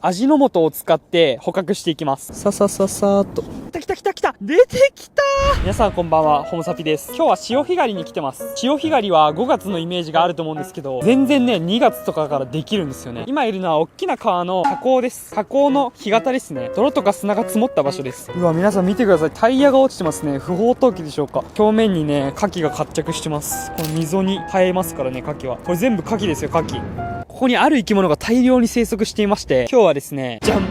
味の素を使って捕獲していきます。ささささーっと。来た出てきたー。皆さんこんばんは、ホモサピです。今日は潮干狩りに来てます。潮干狩りは5月のイメージがあると思うんですけど、全然ね、2月とかからできるんですよね。今いるのは大きな川の河口です。河口の干潟ですね。泥とか砂が積もった場所です。うわ、皆さん見てください。タイヤが落ちてますね。不法投棄でしょうか。表面にね、牡蠣が活着してます。この溝に生えますからね、牡蠣は。これ全部牡蠣ですよ、牡蠣。ここにある生き物が大量に生息していまして、今日はですね、じゃん、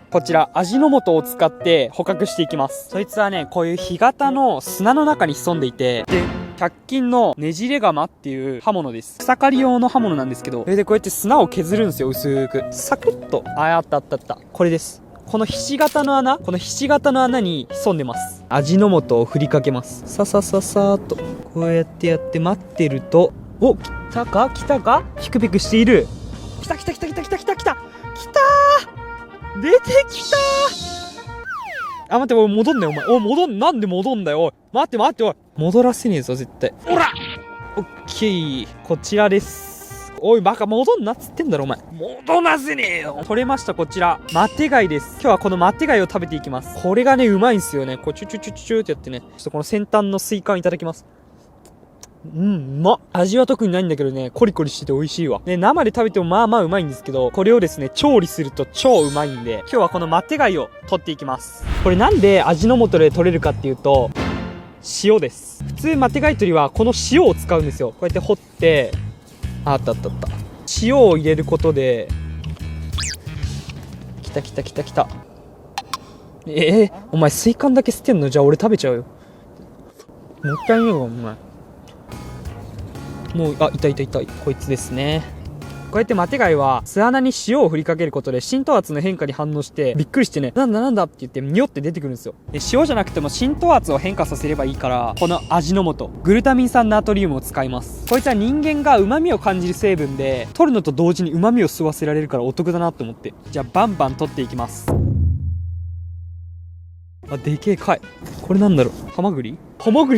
こちら味の素を使って捕獲していきます。そいつはね、こういう干潟の砂の中に潜んでいて、で100均のねじれ釜っていう刃物です。草刈り用の刃物なんですけど、それでこうやって砂を削るんですよ、薄くサクッと。あった。これです。このひし形の穴、このひし形の穴に潜んでます。味の素を振りかけます。ささささーっとこうやってやって待ってると、お、来たかピクピクしている。来た出てきたー。待って、おい戻んなよお前。なんで戻んだよおい。待っておい。戻らせねえぞ絶対。おらオッケー、こちらです。おいバカ、戻んなっつってんだろお前。戻らせねえよ。取れました。こちらマテ貝です。今日はこのマテ貝を食べていきます。これがねうまいんすよね。こうチュチュってやってね、ちょっとこの先端のスイカをいただきます。うまっ。味は特にないんだけどね、コリコリしてて美味しいわ。ね、生で食べてもまあまあうまいんですけど、これをですね、調理すると超うまいんで、今日はこのマテ貝を取っていきます。これなんで味の素で取れるかっていうと、塩です。普通マテ貝取りはこの塩を使うんですよ。こうやって掘って、あった。塩を入れることで、来た。お前水管だけ捨てんの？じゃあ俺食べちゃうよ。もったいねえわ、お前。もう、いた。こいつですね。こうやってマテ貝は巣穴に塩を振りかけることで浸透圧の変化に反応してびっくりしてね、なんだって言ってニョって出てくるんですよ。で、塩じゃなくても浸透圧を変化させればいいから、この味の素グルタミン酸ナトリウムを使います。こいつは人間が旨味を感じる成分で、取るのと同時に旨味を吸わせられるからお得だなと思って、じゃあバンバン取っていきます。でけえ貝。これなんだろう、ハマグリ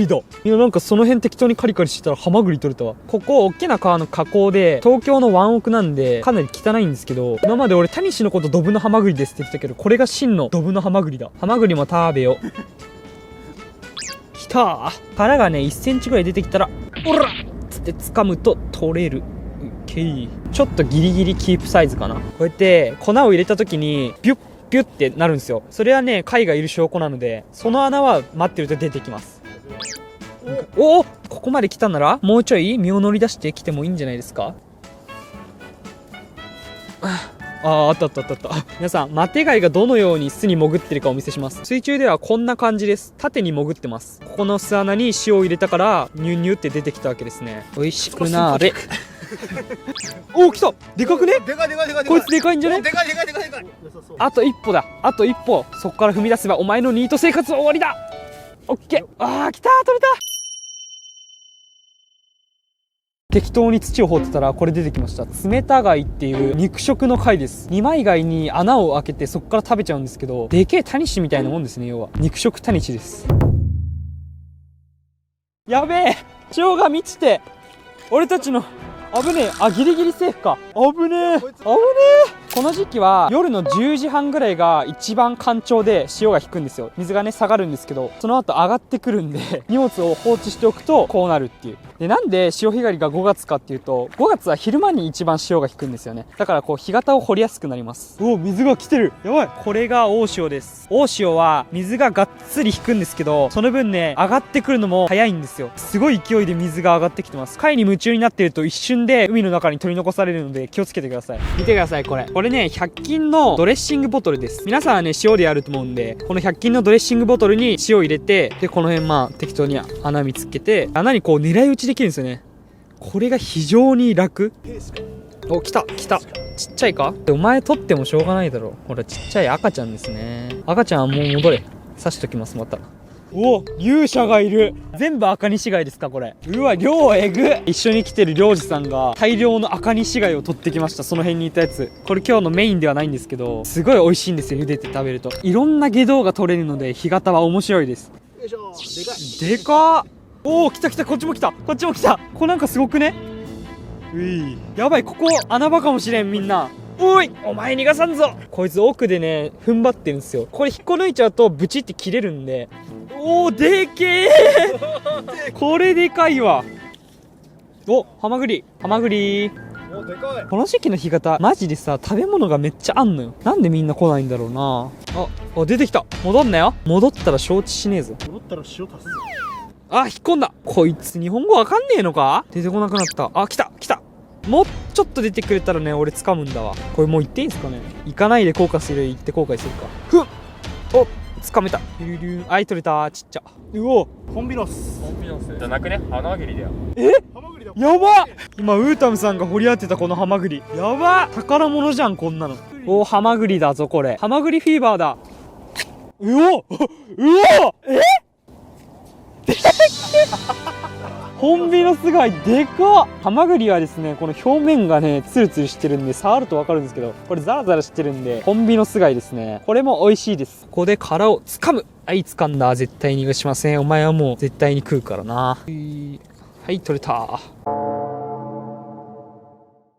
だ。いや、なんかその辺適当にカリカリしてたらハマグリ取れたわ。ここ大きな川の河口で、東京の湾奥なんでかなり汚いんですけど、今まで俺タニシのことドブのハマグリですって言ってたけど、これが真のドブのハマグリだ。ハマグリも食べよきたー。殻がね1センチぐらい出てきたら、おらっつって掴むと取れる。ちょっとギリギリキープサイズかな。こうやって粉を入れた時にビュッってなるんですよ。それはね貝がいる証拠なので、その穴は待ってると出てきます。お、ここまで来たならもうちょい身を乗り出してきてもいいんじゃないですか。あった。皆さん、マテ貝がどのように巣に潜ってるかお見せします。水中ではこんな感じです。縦に潜ってます。ここの巣穴に塩を入れたからニュって出てきたわけですね。美味しくなーれ。お、来た。でかくね？でかい。こいつでかいんじゃね？でかい。あと一歩だ。そこから踏み出せばお前のニート生活は終わりだ。オッケー。来たー、取れた。適当に土を掘ってたらこれ出てきました。冷た貝っていう肉食の貝です。二枚貝に穴を開けてそこから食べちゃうんですけど、でけえタニシみたいなもんですね。要は肉食タニシです。やべえ、潮が満ちて俺たちの危ねえ。ギリギリセーフか。危ねえ。この時期は夜の10時半ぐらいが一番干潮で潮が引くんですよ。水がね下がるんですけど、その後上がってくるんで荷物を放置しておくとこうなるっていう。で、なんで潮干狩りが5月かっていうと、5月は昼間に一番潮が引くんですよね。だからこう干潟を掘りやすくなります。お、水が来てる。やばい。これが大潮です。大潮は水ががっつり引くんですけど、その分ね上がってくるのも早いんですよ。すごい勢いで水が上がってきてます。貝に夢中になってると一瞬で海の中に取り残されるので気をつけてください。見てください、これね100均のドレッシングボトルです。皆さんはね塩でやると思うんで、この100均のドレッシングボトルに塩入れて、でこの辺適当に穴見つけて、穴にこう狙い撃ちできるんですよね。これが非常に楽。お、来た。ちっちゃいか。でお前取ってもしょうがないだろ。ほらちっちゃい赤ちゃんですね。赤ちゃんはもう戻れ。刺しときます。また。お、勇者がいる。全部赤西貝ですかこれ。うわ、量えぐ。一緒に来てる漁師さんが大量の赤西貝を取ってきました。その辺にいたやつ。これ今日のメインではないんですけど、すごい美味しいんですよ。茹でて食べるといろんな下道が取れるので干潟は面白いです。よいしょ。でかっ。おお、来た。こっちも来た。これなんかすごくね。うい、やばい。ここ穴場かもしれん。みんなおいお前逃がさんぞ。こいつ奥でね踏ん張ってるんですよ。これ引っこ抜いちゃうとブチって切れるんで。おーでけえこれでかいわ。おハマグリハマグリ。おでかい。この時期の干潟マジでさ食べ物がめっちゃあんのよ。なんでみんな来ないんだろうな。あ出てきた。戻んなよ。戻ったら承知しねえぞ。戻ったら塩足すぞ。あ引っ込んだ。こいつ日本語わかんねえのか。出てこなくなった。あ来た来た。もうちょっと出てくれたらね俺掴むんだわ。これもう行っていいんすかね。行かないで後悔する。行って後悔するか。ふんお掴めた。リュリュー。はい取れた。ちっちゃ。うおホンビノス。コンビノスじゃなくね、ハマグリだよ。ハマグリだ。やば。今ウータムさんが掘り当てたこのハマグリやば。宝物じゃんこんなの。おハマグリだぞこれ。ハマグリフィーバーだ。うおうおホンビノス貝でかっ。ハマグリはですねこの表面がねツルツルしてるんで触ると分かるんですけど、これザラザラしてるんでホンビノス貝ですね。これも美味しいです。ここで殻を掴む。はい掴んだ。絶対逃がしません。お前はもう絶対に食うからな。はい取れた。こ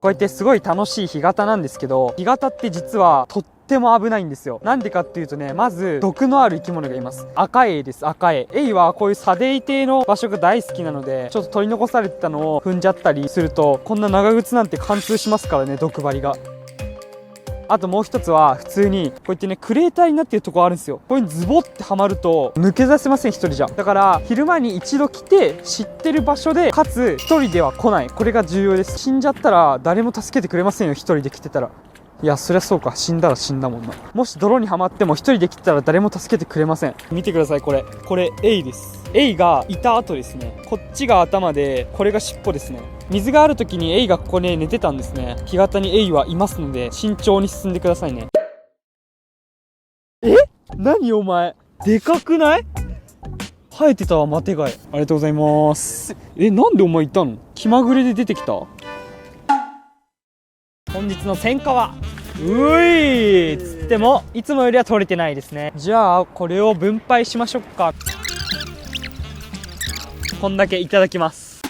うやってすごい楽しい干潟なんですけど、干潟って実はとっても危ないんですよ。なんでかっていうとね、まず毒のある生き物がいます。アカエイです。アカエイ。エイはこういう砂泥底の場所が大好きなので、ちょっと取り残されてたのを踏んじゃったりすると、こんな長靴なんて貫通しますからね、毒針が。あともう一つは普通にこうやってねクレーターになってるとこあるんですよ。これにズボってはまると抜け出せません、一人じゃ。だから昼間に一度来て知ってる場所で、かつ一人では来ない。これが重要です。死んじゃったら誰も助けてくれませんよ、一人で来てたら。いやそりゃそうか、死んだら死んだもんな。もし泥にはまっても一人で来てたら誰も助けてくれません。見てくださいこれエイです。エイがいた後ですね。こっちが頭でこれが尻尾ですね。水がある時にエイがここね寝てたんですね。干潟にエイはいますので慎重に進んでくださいね。何お前でかくない？生えてたわマテ貝。ありがとうございます。なんでお前いたの？気まぐれで出てきた。本日の戦果はつってもいつもよりは取れてないですね。じゃあこれを分配しましょうか。こんだけいただきます。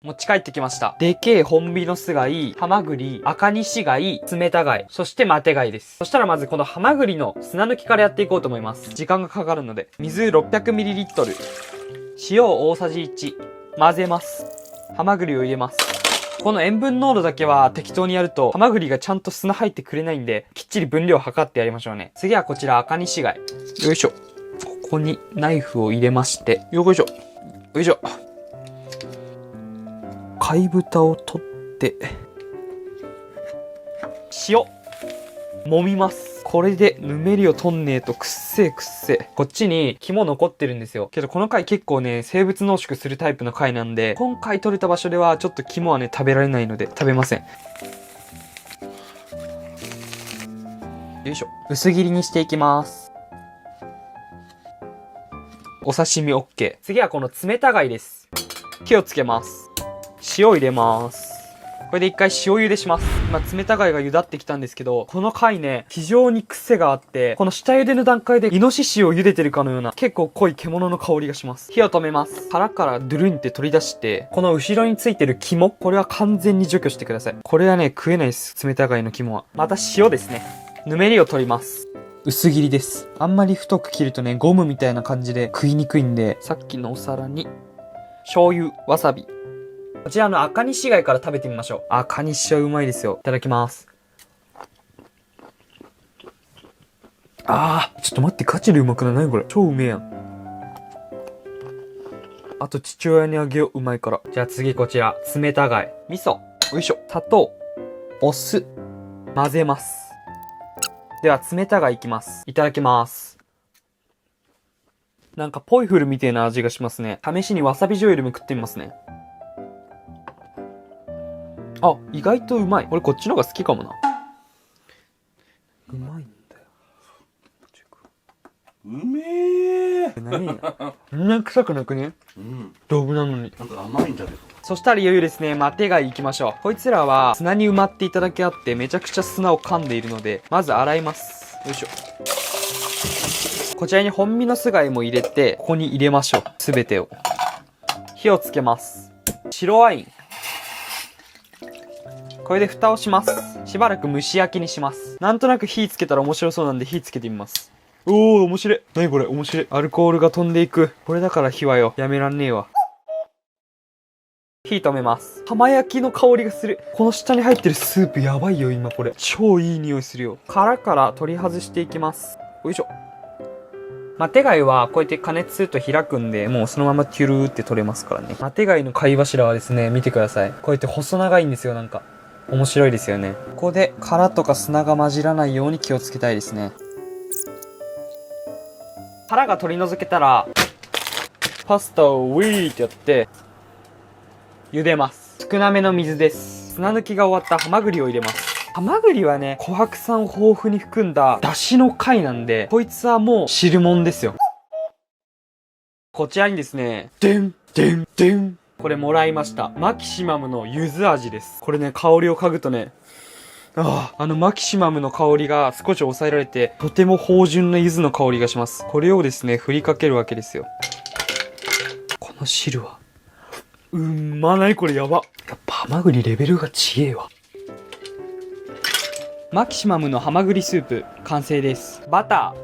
持ち帰ってきました。でけえホンビノス貝、ハマグリ、アカニシ貝、ツメタ貝、そしてマテ貝です。そしたらまずこのハマグリの砂抜きからやっていこうと思います。時間がかかるので。水 600ml、塩大さじ1、混ぜます。ハマグリを入れます。この塩分濃度だけは適当にやるとハマグリがちゃんと砂入ってくれないんで、きっちり分量測ってやりましょうね。次はこちらアカニシ貝。よいしょ。ここにナイフを入れまして、よいしょ。よいしょ。貝蓋を取って塩揉みます。これでぬめりを取んねえとくっせえくっせえ。こっちに肝残ってるんですよ。けどこの貝結構ね生物濃縮するタイプの貝なんで、今回取れた場所ではちょっと肝はね食べられないので食べません。よいしょ。薄切りにしていきます。お刺身 OK。 次はこの冷た貝です。火をつけます。塩入れます。これで一回塩茹でします。今冷た貝が茹だってきたんですけど、この貝ね非常に癖があって、この下茹での段階でイノシシを茹でてるかのような結構濃い獣の香りがします。火を止めます。殻からドゥルンって取り出して、この後ろについてる肝、これは完全に除去してください。これはね食えないです。冷た貝の肝は。また塩ですね。ぬめりを取ります。薄切りです。あんまり太く切るとねゴムみたいな感じで食いにくいんで、さっきのお皿に醤油、わさび、こちらのアカニシ貝から食べてみましょう。アカニシはうまいですよ。いただきます。ちょっと待って、ガチでうまくない？何これ？超うめえやん。あと父親にあげよう、うまいから。じゃあ次こちら、冷た貝。味噌。よいしょ。砂糖。お酢。混ぜます。では冷た貝いきます。いただきます。なんかポイフルみたいな味がしますね。試しにわさび醤油でも食ってみますね。意外とうまい。俺こっちの方が好きかもな。うまいんだよ。うめえ。何や。そんな臭くなくね？道具なのに。なんか甘いんだけど。そしたらいよいよですね、マテ貝いきましょう。こいつらは砂に埋まっていただけあってめちゃくちゃ砂を噛んでいるので、まず洗います。よいしょ。こちらにホンビノス貝も入れて、ここに入れましょう。すべてを。火をつけます。白ワイン。これで蓋をします。しばらく蒸し焼きにします。なんとなく火つけたら面白そうなんで火つけてみます。おー、面白い。なにこれ、面白い。アルコールが飛んでいく。これだから火はよ、やめらんねえわ。火止めます。浜焼きの香りがする。この下に入ってるスープやばいよ、今これ。超いい匂いするよ。殻から取り外していきます。よいしょ。マテ貝はこうやって加熱すると開くんで、もうそのままテュルーって取れますからね。マテ貝の貝柱はですね、見てください。こうやって細長いんですよ、なんか。面白いですよね。ここで殻とか砂が混じらないように気をつけたいですね。殻が取り除けたら、パスタをウィーってやって、茹でます。少なめの水です。砂抜きが終わったハマグリを入れます。ハマグリはね、琥珀酸を豊富に含んだ出汁の貝なんで、こいつはもう汁もんですよ。こちらにですね、でん、でん、でん。これもらいました。マキシマムの柚子味です。これね、香りを嗅ぐとね、マキシマムの香りが少し抑えられて、とても芳醇な柚子の香りがします。これをですね、振りかけるわけですよ。この汁は、何これやば。やっぱハマグリレベルが違えわ。マキシマムのハマグリスープ、完成です。バタ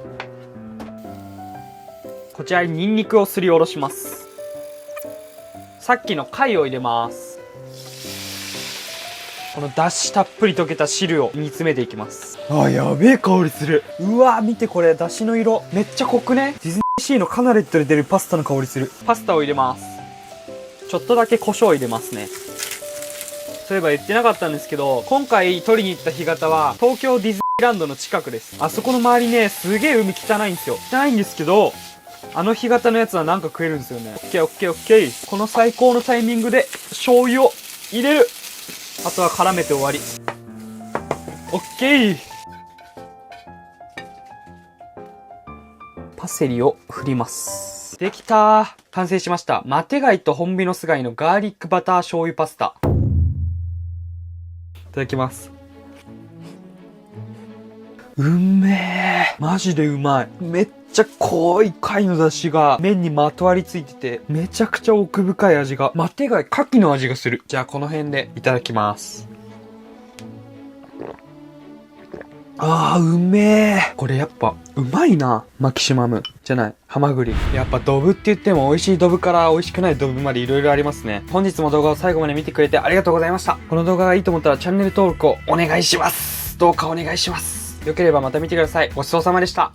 ー。こちらにニンニクをすりおろします。さっきの貝を入れます。このだしたっぷり溶けた汁を煮詰めていきます。やべえ香りする。うわ見てこれ、だしの色。めっちゃ濃くね。ディズニーシーのカナレットで出るパスタの香りする。パスタを入れます。ちょっとだけ胡椒を入れますね。そういえば言ってなかったんですけど、今回取りに行った干潟は東京ディズニーランドの近くです。あそこの周りね、すげえ海汚いんですよ。汚いんですけど、あの干潟のやつはなんか食えるんですよね。オッケーオッケーオッケー。この最高のタイミングで醤油を入れる。あとは絡めて終わり。オッケー。パセリを振ります。できたー。完成しました。マテ貝とホンビノス貝のガーリックバター醤油パスタ。いただきます。うんめー。マジでうまい。めっちゃ濃い貝の出汁が麺にまとわりついてて、めちゃくちゃ奥深い味が、マテ貝、牡蠣の味がする。じゃあこの辺でいただきます。うめー。これやっぱうまいな。マキシマムじゃない、ハマグリ。やっぱドブって言っても美味しいドブから美味しくないドブまで色々ありますね。本日も動画を最後まで見てくれてありがとうございました。この動画がいいと思ったらチャンネル登録をお願いします。どうかお願いします。よければまた見てください。ごちそうさまでした。